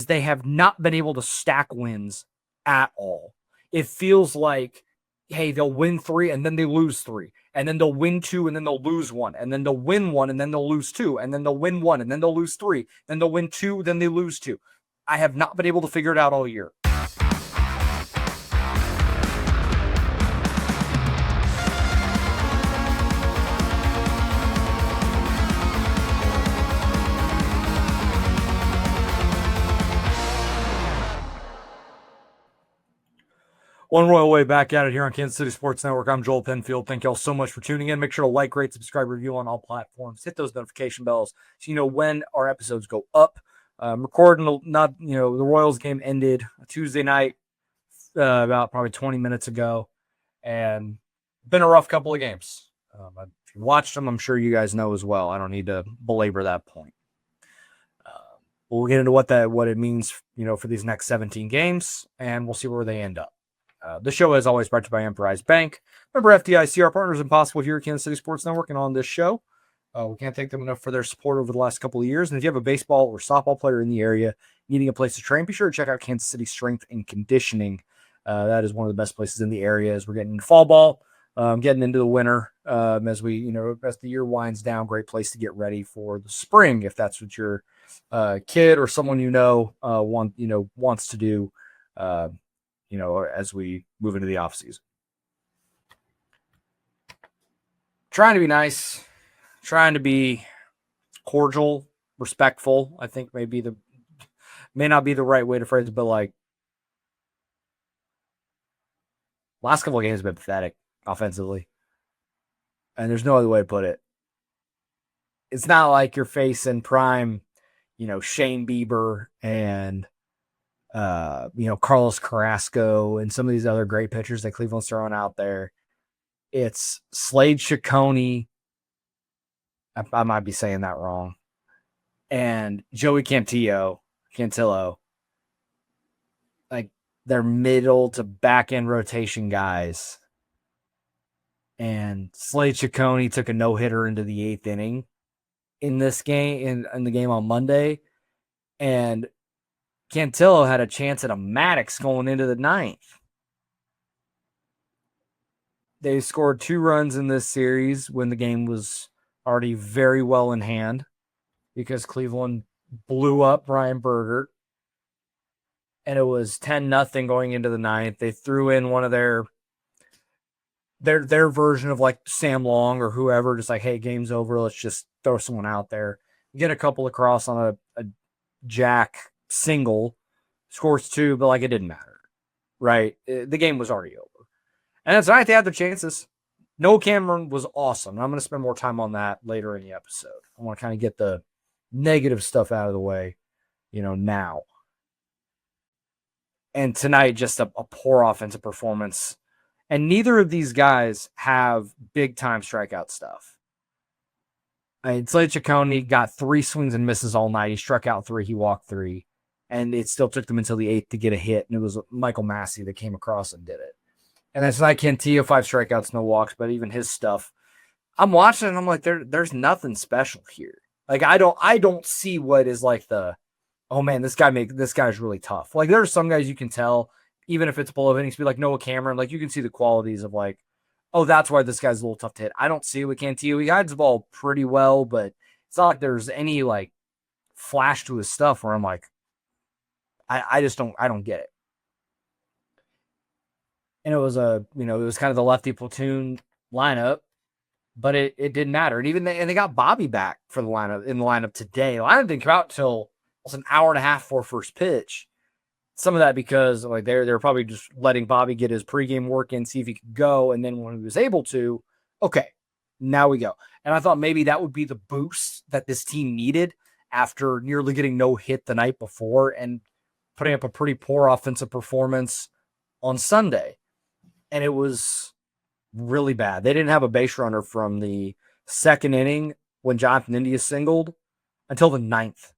they have not been able to stack wins at all. It feels like, hey, they'll win 3 and then they lose 3. And then they'll win 2 and then they'll lose 1. And then they'll win 1 and then they'll lose 2. And then they'll win 1 and then they'll lose 3. Then they'll win 2, then they lose 2. I have not been able to figure it out all year. One Royal Way back at it here on Kansas City Sports Network. I'm Joel Penfield. Thank y'all so much for tuning in. Make sure to like, rate, subscribe, review on all platforms. Hit those notification bells so you know when our episodes go up. I'm recording, the Royals game ended Tuesday night about probably 20 minutes ago. And been a rough couple of games. If you watched them, I'm sure you guys know as well. I don't need to belabor that point. We'll get into what it means, for these next 17 games, and we'll see where they end up. The show, as always, brought to you by Emprise Bank. Remember, FDIC, our partners in Possible here at Kansas City Sports Network, and on this show, we can't thank them enough for their support over the last couple of years. And if you have a baseball or softball player in the area needing a place to train, be sure to check out Kansas City Strength and Conditioning. That is one of the best places in the area as we're getting into fall ball, getting into the winter, as the year winds down. Great place to get ready for the spring if that's what your kid or someone wants to do. As we move into the off season. Trying to be nice, trying to be cordial, respectful, I think may not be the right way to phrase it, but last couple of games have been pathetic offensively. And there's no other way to put it. It's not like you're facing prime, Shane Bieber and Carlos Carrasco and some of these other great pitchers that Cleveland's throwing out there. It's Slade Ciccone. I might be saying that wrong. And Joey Cantillo. Like, they're middle to back end rotation guys. And Slade Ciccone took a no-hitter into the 8th inning in this game, in the game on Monday. And Cantillo had a chance at a Maddox going into the 9th. They scored 2 runs in this series when the game was already very well in hand because Cleveland blew up Brian Bergert. And it was 10-0 going into the 9th. They threw in one of their version of like Sam Long or whoever, just like, hey, game's over. Let's just throw someone out there. Get a couple across on a jack single, scores 2, but it didn't matter, right? The game was already over. And then tonight they had their chances. Noah Cameron was awesome. I'm going to spend more time on that later in the episode. I want to kind of get the negative stuff out of the way, now. And tonight, just a poor offensive performance. And neither of these guys have big-time strikeout stuff. Slade Ciccone got 3 swings and misses all night. He struck out 3. He walked 3. And it still took them until the 8th to get a hit. And it was Michael Massey that came across and did it. And it's like Cantillo, 5 strikeouts, no walks. But even his stuff, I'm watching and I'm like, there's nothing special here. I don't see what is oh man, this guy's really tough. There's some guys you can tell, even if it's below innings, be like Noah Cameron. You can see the qualities of oh, that's why this guy's a little tough to hit. I don't see it with Cantillo. He guides the ball pretty well, but it's not like there's any flash to his stuff where I'm I just don't get it. And it was it was kind of the lefty platoon lineup, but it didn't matter. And they got Bobby back for the lineup today. The lineup didn't come out till almost an hour and a half before first pitch. Some of that because they're probably just letting Bobby get his pregame work in, see if he could go, and then when he was able to, okay, now we go. And I thought maybe that would be the boost that this team needed after nearly getting no hit the night before and putting up a pretty poor offensive performance on Sunday. And it was really bad. They didn't have a base runner from the 2nd inning when Jonathan India singled until the 9th.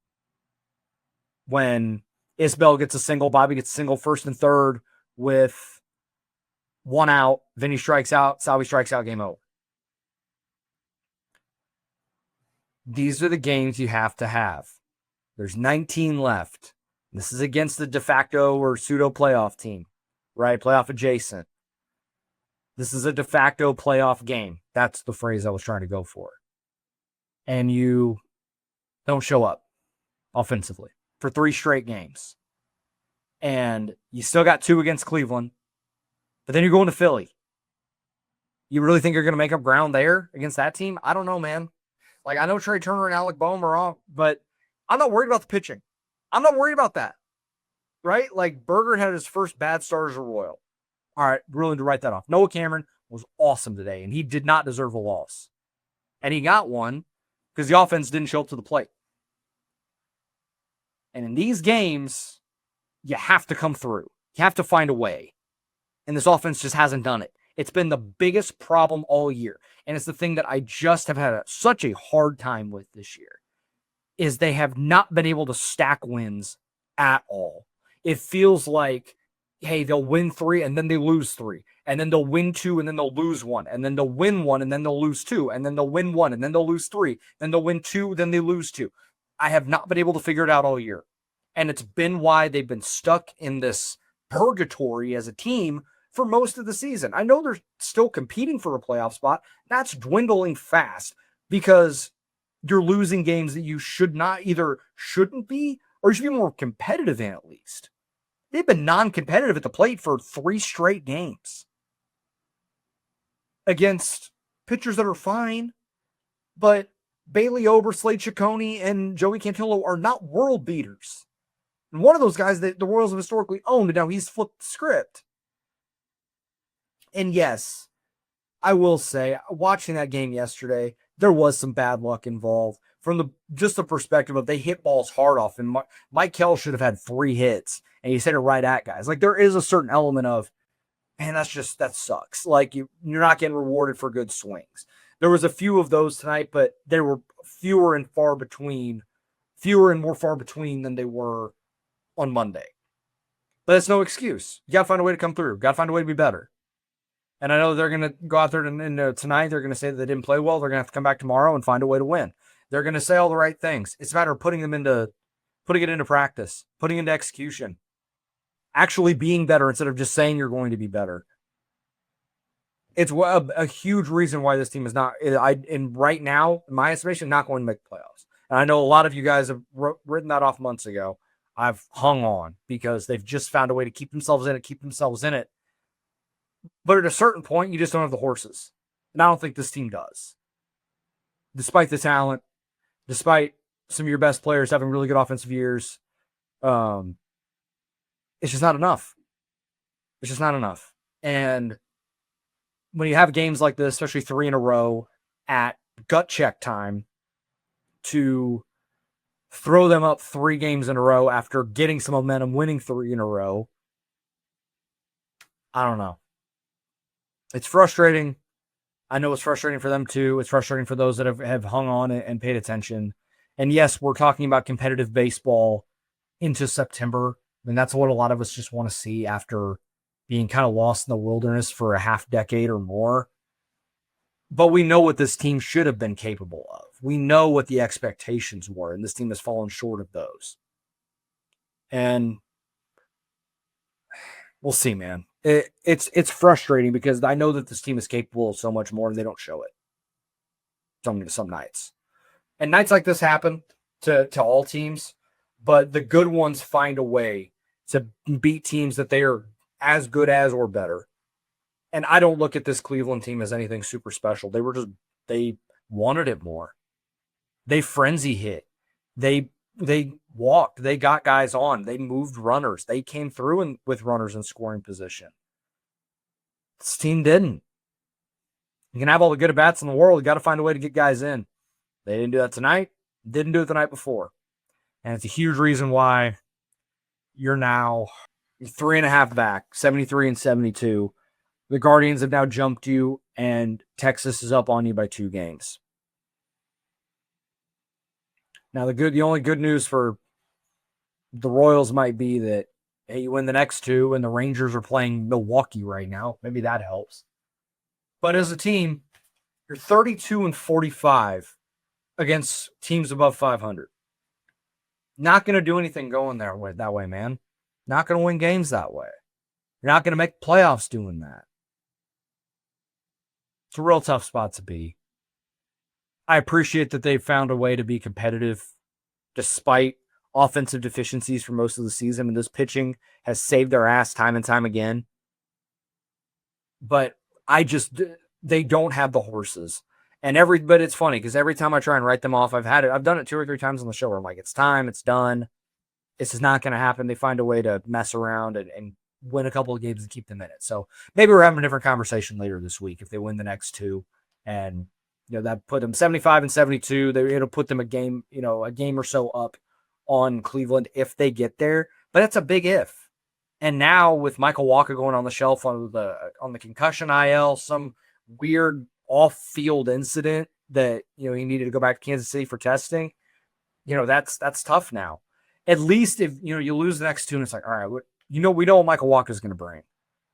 When Isbell gets a single, Bobby gets a single, 1st and 3rd with 1 out. Vinny strikes out, Salvi strikes out, game over. These are the games you have to have. There's 19 left. This is against the de facto or pseudo playoff team, right? Playoff adjacent. This is a de facto playoff game. That's the phrase I was trying to go for. And you don't show up offensively for 3 straight games. And you still got 2 against Cleveland. But then you're going to Philly. You really think you're going to make up ground there against that team? I don't know, man. Like, I know Trey Turner and Alec Boehm are off, but I'm not worried about the pitching. I'm not worried about that, right? Like, Berger had his first bad start as a Royal. All right, willing to write that off. Noah Cameron was awesome today, and he did not deserve a loss. And he got one because the offense didn't show up to the plate. And in these games, you have to come through. You have to find a way. And this offense just hasn't done it. It's been the biggest problem all year. And it's the thing that I just have had such a hard time with this year, is they have not been able to stack wins at all. It feels like, hey, they'll win 3 and then they lose 3. And then they'll win 2 and then they'll lose 1. And then they'll win 1 and then they'll lose 2. And then they'll win 1 and then they'll lose 3. Then they'll win 2, then they lose 2. I have not been able to figure it out all year. And it's been why they've been stuck in this purgatory as a team for most of the season. I know they're still competing for a playoff spot. That's dwindling fast because you're losing games that you should not, either shouldn't be, or you should be more competitive in at least. They've been non-competitive at the plate for 3 straight games against pitchers that are fine, but Bailey Ober, Slade Ciccone, and Joey Cantillo are not world beaters. And one of those guys that the Royals have historically owned, and now he's flipped the script. And yes, I will say, watching that game yesterday, there was some bad luck involved from just the perspective of they hit balls hard off. And Mike Kell should have had 3 hits, and he hit it right at guys. Like, there is a certain element of, man, that sucks. Like, you're not getting rewarded for good swings. There was a few of those tonight, but there were fewer and more far between than they were on Monday. But it's no excuse. You got to find a way to come through. Got to find a way to be better. And I know they're going to go out there and tonight. They're going to say that they didn't play well. They're going to have to come back tomorrow and find a way to win. They're going to say all the right things. It's a matter of putting it into practice, putting it into execution, actually being better instead of just saying you're going to be better. It's a huge reason why this team is not, right now, in my estimation, not going to make the playoffs. And I know a lot of you guys have written that off months ago. I've hung on because they've just found a way to keep themselves in it. But at a certain point, you just don't have the horses. And I don't think this team does. Despite the talent, despite some of your best players having really good offensive years, it's just not enough. It's just not enough. And when you have games like this, especially 3 in a row at gut check time, to throw them up 3 games in a row after getting some momentum, winning 3 in a row, I don't know. It's frustrating. I know it's frustrating for them too. It's frustrating for those that have hung on and paid attention. And yes, we're talking about competitive baseball into September. And that's what a lot of us just want to see after being kind of lost in the wilderness for a half decade or more. But we know what this team should have been capable of. We know what the expectations were, and this team has fallen short of those. And we'll see, man. It's frustrating because I know that this team is capable of so much more, and they don't show it. Some nights. And nights like this happen to all teams, but the good ones find a way to beat teams that they are as good as or better. And I don't look at this Cleveland team as anything super special. They wanted it more. They frenzy hit. They walked. They got guys on. They moved runners. They came through with runners in scoring position. This team didn't. You can have all the good at-bats in the world. You got to find a way to get guys in. They didn't do that tonight. Didn't do it the night before. And it's a huge reason why you're now 3.5 back, 73 and 72. The Guardians have now jumped you, and Texas is up on you by 2 games. Now, the only good news for the Royals might be that, hey, you win the next 2, and the Rangers are playing Milwaukee right now. Maybe that helps. But as a team, you're 32 and 45 against teams above 500. Not going to do anything going there that way, man. Not going to win games that way. You're not going to make playoffs doing that. It's a real tough spot to be. I appreciate that they've found a way to be competitive despite offensive deficiencies for most of the season. I mean, this pitching has saved their ass time and time again. But they don't have the horses. But it's funny because every time I try and write them off, I've done it 2 or 3 times on the show where I'm like, it's time, it's done. This is not going to happen. They find a way to mess around and win a couple of games and keep them in it. So maybe we're having a different conversation later this week if they win the next 2. And that put them 75 and 72. It'll put them a game or so up on Cleveland if they get there. But that's a big if. And now with Michael Walker going on the shelf on the concussion IL, some weird off-field incident that he needed to go back to Kansas City for testing. That's tough now. At least if you lose the next 2, and it's like, all right, we know what Michael Walker is going to bring,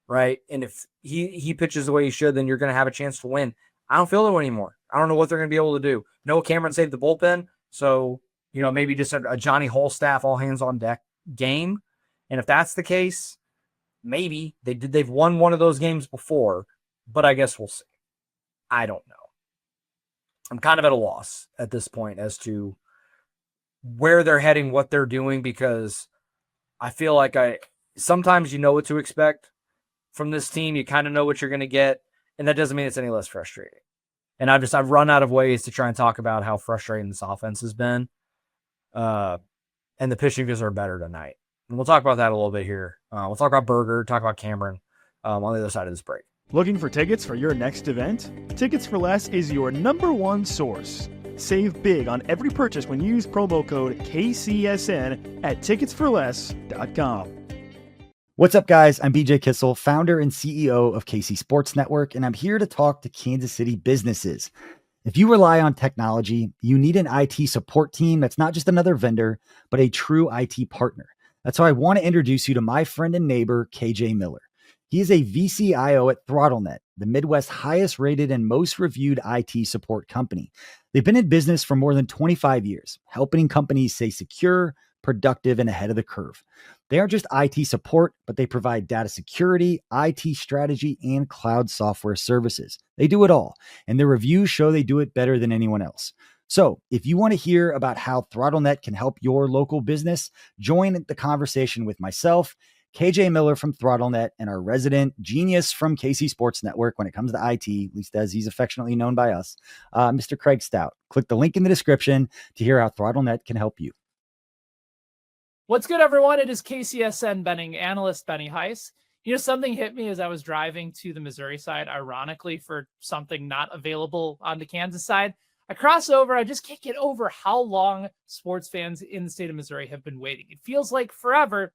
right? And if he pitches the way he should, then you're going to have a chance to win. I don't feel that way anymore. I don't know what they're going to be able to do. Noah Cameron saved the bullpen, so maybe just a Johnny Holstaff all hands on deck game. And if that's the case, maybe they've won one of those games before, but I guess we'll see. I don't know. I'm kind of at a loss at this point as to where they're heading, what they're doing, because I feel like sometimes you know what to expect from this team. You kind of know what you're going to get, and that doesn't mean it's any less frustrating. And I've run out of ways to try and talk about how frustrating this offense has been. And the pitching deserve better tonight. And we'll talk about that a little bit here. We'll talk about Berger, talk about Cameron on the other side of this break. Looking for tickets for your next event? Tickets for Less is your #1 source. Save big on every purchase when you use promo code KCSN at ticketsforless.com. What's up, guys? I'm BJ Kissel, founder and CEO of KC Sports Network, and I'm here to talk to Kansas City businesses. If you rely on technology, you need an IT support team that's not just another vendor, but a true IT partner. That's how I want to introduce you to my friend and neighbor, KJ Miller. He is a VCIO at ThrottleNet, the Midwest's highest rated and most reviewed IT support company. They've been in business for more than 25 years, helping companies stay secure, productive, and ahead of the curve. They aren't just IT support, but they provide data security, IT strategy, and cloud software services. They do it all, and their reviews show they do it better than anyone else. So if you want to hear about how ThrottleNet can help your local business, join the conversation with myself, KJ Miller from ThrottleNet, and our resident genius from KC Sports Network when it comes to IT, at least as he's affectionately known by us, Mr. Craig Stout. Click the link in the description to hear how ThrottleNet can help you. What's good, everyone? It is KCSN betting analyst Benny Heiss. Something hit me as I was driving to the Missouri side, ironically, for something not available on the Kansas side. I cross over. I just can't get over how long sports fans in the state of Missouri have been waiting. It feels like forever.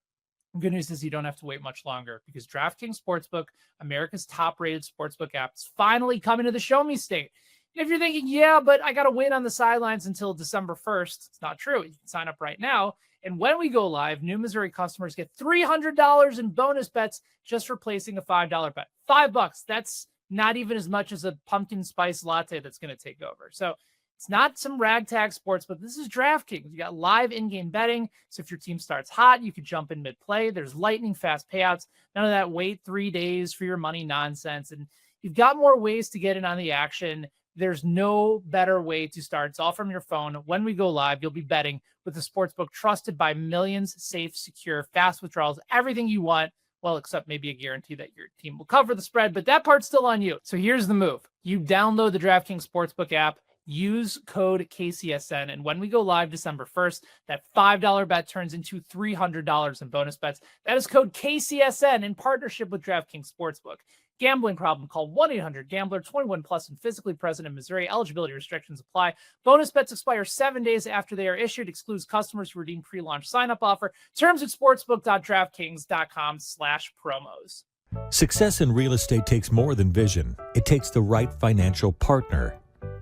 Good news is you don't have to wait much longer because DraftKings Sportsbook, America's top-rated sportsbook app, is finally coming to the Show Me State. If you're thinking, yeah, but I got to wait on the sidelines until December 1st, it's not true. You can sign up right now. And when we go live, new Missouri customers get $300 in bonus bets just for placing a $5 bet. $5. That's not even as much as a pumpkin spice latte that's going to take over. So it's not some ragtag sports, but this is DraftKings. You got live in-game betting. So if your team starts hot, you can jump in mid-play. There's lightning fast payouts. None of that wait 3 days for your money nonsense. And you've got more ways to get in on the action. There's no better way to start. It's all from your phone. When we go live, you'll be betting with a sportsbook trusted by millions, safe, secure, fast withdrawals, everything you want. Well, except maybe a guarantee that your team will cover the spread, but that part's still on you. So here's the move. You download the DraftKings Sportsbook app, use code KCSN, and when we go live December 1st, that $5 bet turns into $300 in bonus bets. That is code KCSN in partnership with DraftKings Sportsbook. Gambling problem? Call 1-800-GAMBLER, 21 plus and physically present in Missouri. Eligibility restrictions apply. Bonus bets expire 7 days after they are issued. Excludes customers who redeem pre-launch sign-up offer. Terms at sportsbook.draftkings.com/promos. Success in real estate takes more than vision. It takes the right financial partner.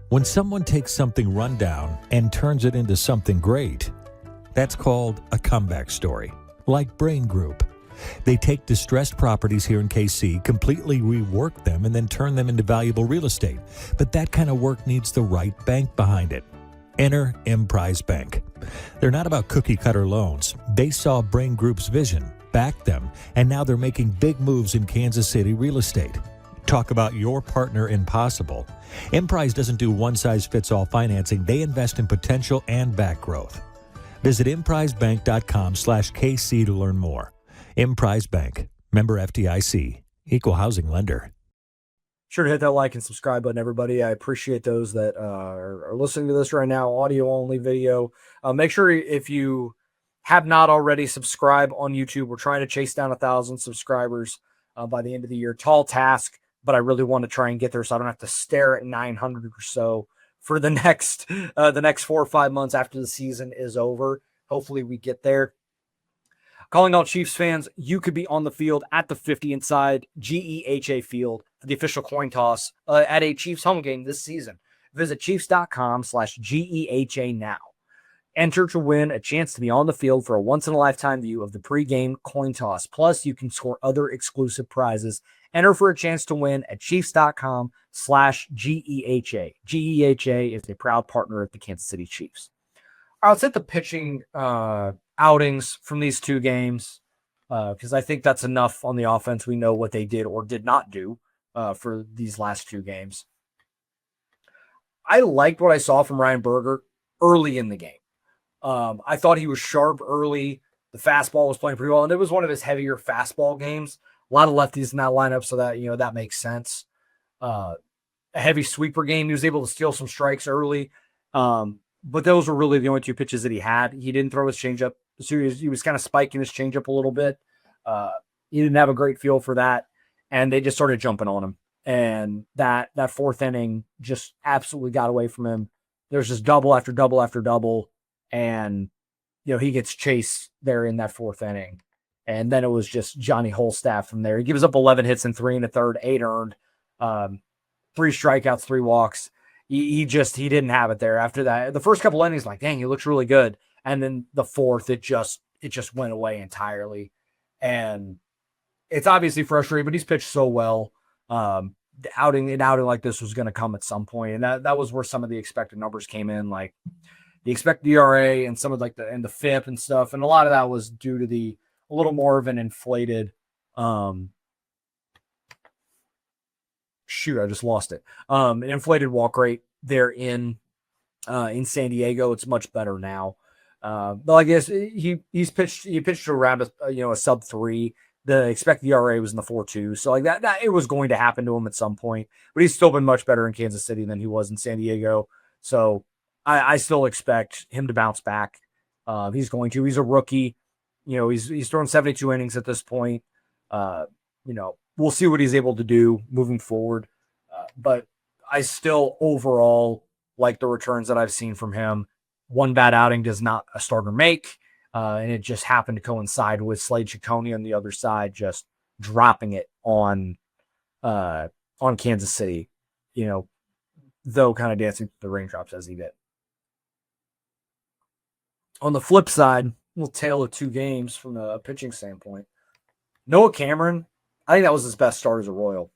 When someone takes something rundown and turns it into something great, that's called a comeback story, like Brain Group. They take distressed properties here in KC, completely rework them, and then turn them into valuable real estate. But that kind of work needs the right bank behind it. Enter Emprise Bank. They're not about cookie-cutter loans. They saw Brain Group's vision, backed them, and now they're making big moves in Kansas City real estate. Talk about your partner in possible. Emprise doesn't do one-size-fits-all financing. They invest in potential and back growth. Visit emprisebank.com/KC to learn more. Emprise Bank, member FDIC, equal housing lender. Sure to hit that like and subscribe button, everybody. I appreciate those that are listening to this right now, audio only, video. Make sure if you have not already, subscribe on YouTube. We're trying to chase down 1,000 subscribers by the end of the year. Tall task, but I really want to try and get there so I don't have to stare at 900 or so for the next 4 or 5 months after the season is over. Hopefully we get there. Calling all Chiefs fans, you could be on the field at the 50 inside GEHA Field for the official coin toss at a Chiefs home game this season. Visit chiefs.com/GEHA now. Enter to win a chance to be on the field for a once-in-a-lifetime view of the pregame coin toss. Plus, you can score other exclusive prizes. Enter for a chance to win at chiefs.com/GEHA. GEHA is a proud partner of the Kansas City Chiefs. All right, let's hit the pitching outings from these two games because I think that's enough on the offense. We know what they did or did not do for these last two games. I liked what I saw from Ryan Berger early in the game. I thought he was sharp early. The fastball was playing pretty well, and it was one of his heavier fastball games. A lot of lefties in that lineup, so that that makes sense. A heavy sweeper game. He was able to steal some strikes early, but those were really the only two pitches that he had. He didn't throw his changeup. So he was kind of spiking his changeup a little bit. He didn't have a great feel for that, and they just started jumping on him. And that fourth inning just absolutely got away from him. There's just double after double after double. And, he gets chased there in that fourth inning. And then it was just Johnny Holstaff from there. He gives up 11 hits in 3 1/3, 8 earned, 3 strikeouts, 3 walks. He didn't have it there. After that, the first couple innings, like, dang, he looks really good. And then the fourth, it just went away entirely. And it's obviously frustrating, but he's pitched so well. An outing like this was going to come at some point. And that was where some of the expected numbers came in, like the expected ERA and some of the FIP and stuff. And a lot of that was due to a little more of an inflated, I just lost it. An inflated walk rate there in San Diego. It's much better now. But I guess he pitched around a sub 3. The expected ERA was in the 4.2. So like that it was going to happen to him at some point, but he's still been much better in Kansas City than he was in San Diego. So I still expect him to bounce back. He's going to. He's a rookie. He's thrown 72 innings at this point. We'll see what he's able to do moving forward. But I still overall like the returns that I've seen from him. One bad outing does not a starter make. And it just happened to coincide with Slade Ciccone on the other side, just dropping it on Kansas City, though kind of dancing through the raindrops as he did. On the flip side, a little tale of two games from a pitching standpoint. Noah Cameron, I think that was his best start as a Royal.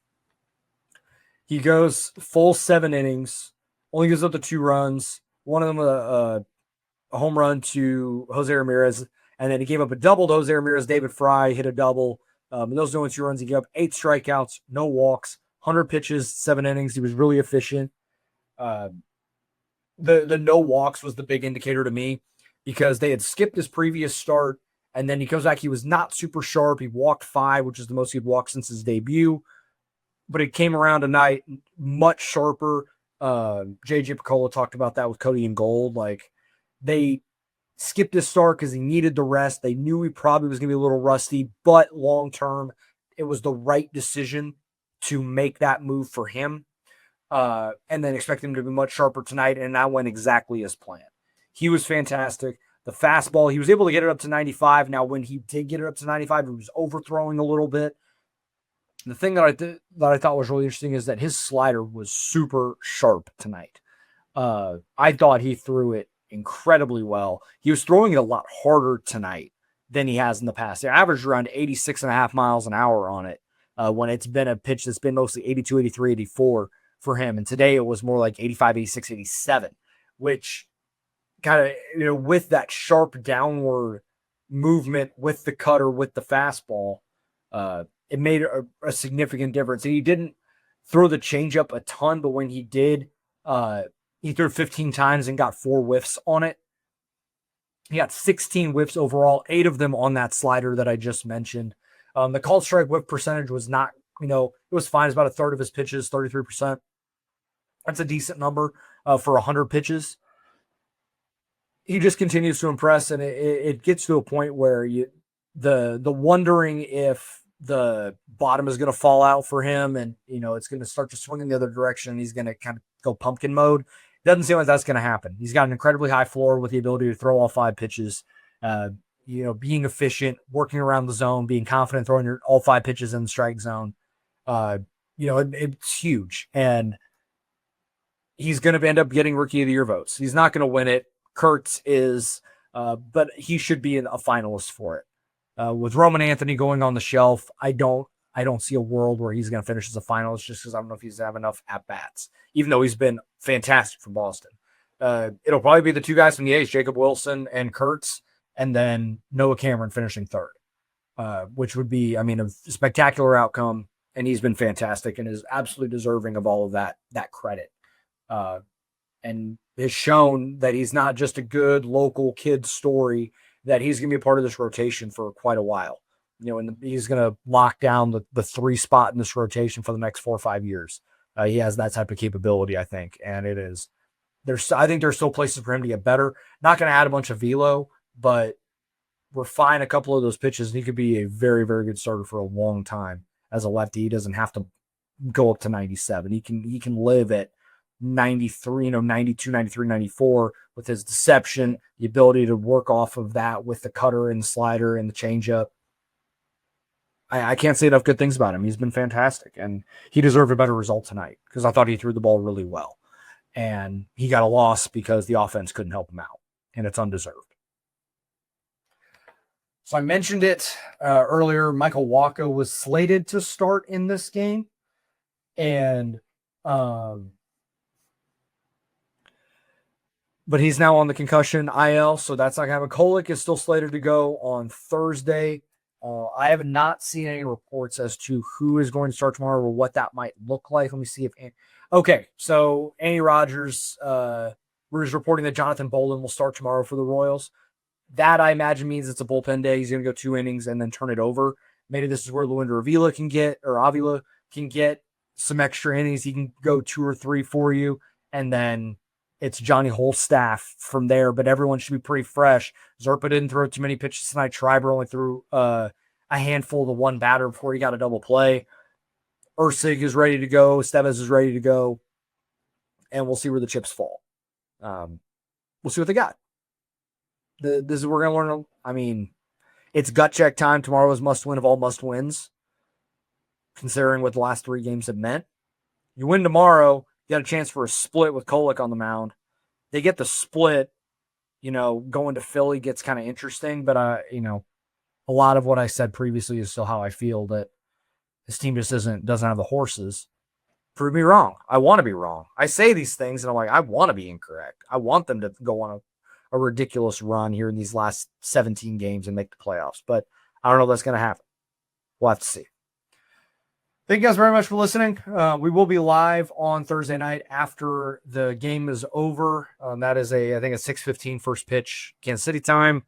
He goes full 7 innings, only gives up the 2 runs. One of them a home run to Jose Ramirez, and then he gave up a double to Jose Ramirez. David Fry hit a double. And those are the only 2 runs. He gave up 8 strikeouts, no walks, 100 pitches, 7 innings. He was really efficient. The no walks was the big indicator to me because they had skipped his previous start, and then he comes back. He was not super sharp. He walked 5, which is the most he'd walked since his debut. But it came around tonight much sharper. JJ Picola talked about that with Cody and Gold. Like, they skipped his start because he needed the rest. They knew he probably was going to be a little rusty, but long-term, it was the right decision to make that move for him. And then expect him to be much sharper tonight, and that went exactly as planned. He was fantastic. The fastball, he was able to get it up to 95. Now, when he did get it up to 95, he was overthrowing a little bit. The thing that I thought was really interesting is that his slider was super sharp tonight. I thought he threw it incredibly well. He was throwing it a lot harder tonight than he has in the past. They averaged around 86.5 miles an hour on it when it's been a pitch that's been mostly 82, 83, 84 for him. And today it was more like 85, 86, 87, which kind of, with that sharp downward movement with the cutter, with the fastball, it made a significant difference. And he didn't throw the changeup a ton, but when he did, he threw 15 times and got 4 whiffs on it. He got 16 whiffs overall, 8 of them on that slider that I just mentioned. The called strike whiff percentage was not, it was fine. It's about a third of his pitches, 33%. That's a decent number for 100 pitches. He just continues to impress, and it gets to a point where the wondering if the bottom is going to fall out for him, and it's going to start to swing in the other direction, and he's going to kind of go pumpkin mode. Doesn't seem like that's going to happen. He's got an incredibly high floor with the ability to throw all 5 pitches. Being efficient, working around the zone, being confident throwing all 5 pitches in the strike zone. It's huge, and he's going to end up getting Rookie of the Year votes. He's not going to win it. Kurtz is, but he should be a finalist for it. With Roman Anthony going on the shelf, I don't see a world where he's going to finish as a finalist, just because I don't know if he's have enough at bats, even though he's been fantastic for Boston. It'll probably be the 2 guys from the A's, Jacob Wilson and Kurtz, and then Noah Cameron finishing 3rd, which would be, a spectacular outcome. And he's been fantastic and is absolutely deserving of all of that credit. And has shown that he's not just a good local kid story, that he's going to be a part of this rotation for quite a while. And he's going to lock down the 3 spot in this rotation for the next 4 or 5 years. He has that type of capability, I think. And I think there's still places for him to get better. Not going to add a bunch of velo, but refine a couple of those pitches. And he could be a very, very good starter for a long time as a lefty. He doesn't have to go up to 97. He can live at 93, 92, 93, 94 with his deception, the ability to work off of that with the cutter and the slider and the changeup. I can't say enough good things about him. He's been fantastic, and he deserved a better result tonight because I thought he threw the ball really well. And he got a loss because the offense couldn't help him out, and it's undeserved. So I mentioned it earlier. Michael Wacha was slated to start in this game, and but he's now on the concussion IL, so that's not going to happen. Kolek is still slated to go on Thursday. I have not seen any reports as to who is going to start tomorrow or what that might look like. Let me see if... Okay, so Andy Rogers was reporting that Jonathan Bolden will start tomorrow for the Royals. That, I imagine, means it's a bullpen day. He's going to go 2 innings and then turn it over. Maybe this is where Luinder Avila can get some extra innings. He can go 2 or 3 for you, and then it's Johnny Holstaff from there, but everyone should be pretty fresh. Zerpa didn't throw too many pitches tonight. Schreiber only threw a handful to one batter before he got a double play. Ursig is ready to go. Estevez is ready to go. And we'll see where the chips fall. We'll see what they got. This is what we're going to learn. It's gut check time. Tomorrow is must win of all must wins, considering what the last 3 games have meant. You win tomorrow, you got a chance for a split with Kolek on the mound. They get the split, going to Philly gets kind of interesting, but a lot of what I said previously is still how I feel, that this team just doesn't have the horses. Prove me wrong. I want to be wrong. I say these things and I'm like, I want to be incorrect. I want them to go on a ridiculous run here in these last 17 games and make the playoffs, but I don't know if that's going to happen. We'll have to see. Thank you guys very much for listening. We will be live on Thursday night after the game is over. That is I think a 6:15 first pitch Kansas City time.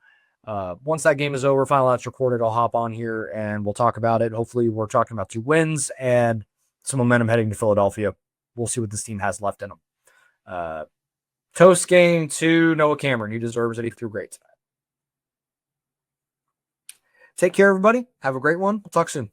Once that game is over, final out's recorded, I'll hop on here and we'll talk about it. Hopefully we're talking about 2 wins and some momentum heading to Philadelphia. We'll see what this team has left in them. Toast game to Noah Cameron. He deserves it. He threw great tonight. Take care, everybody. Have a great one. We'll talk soon.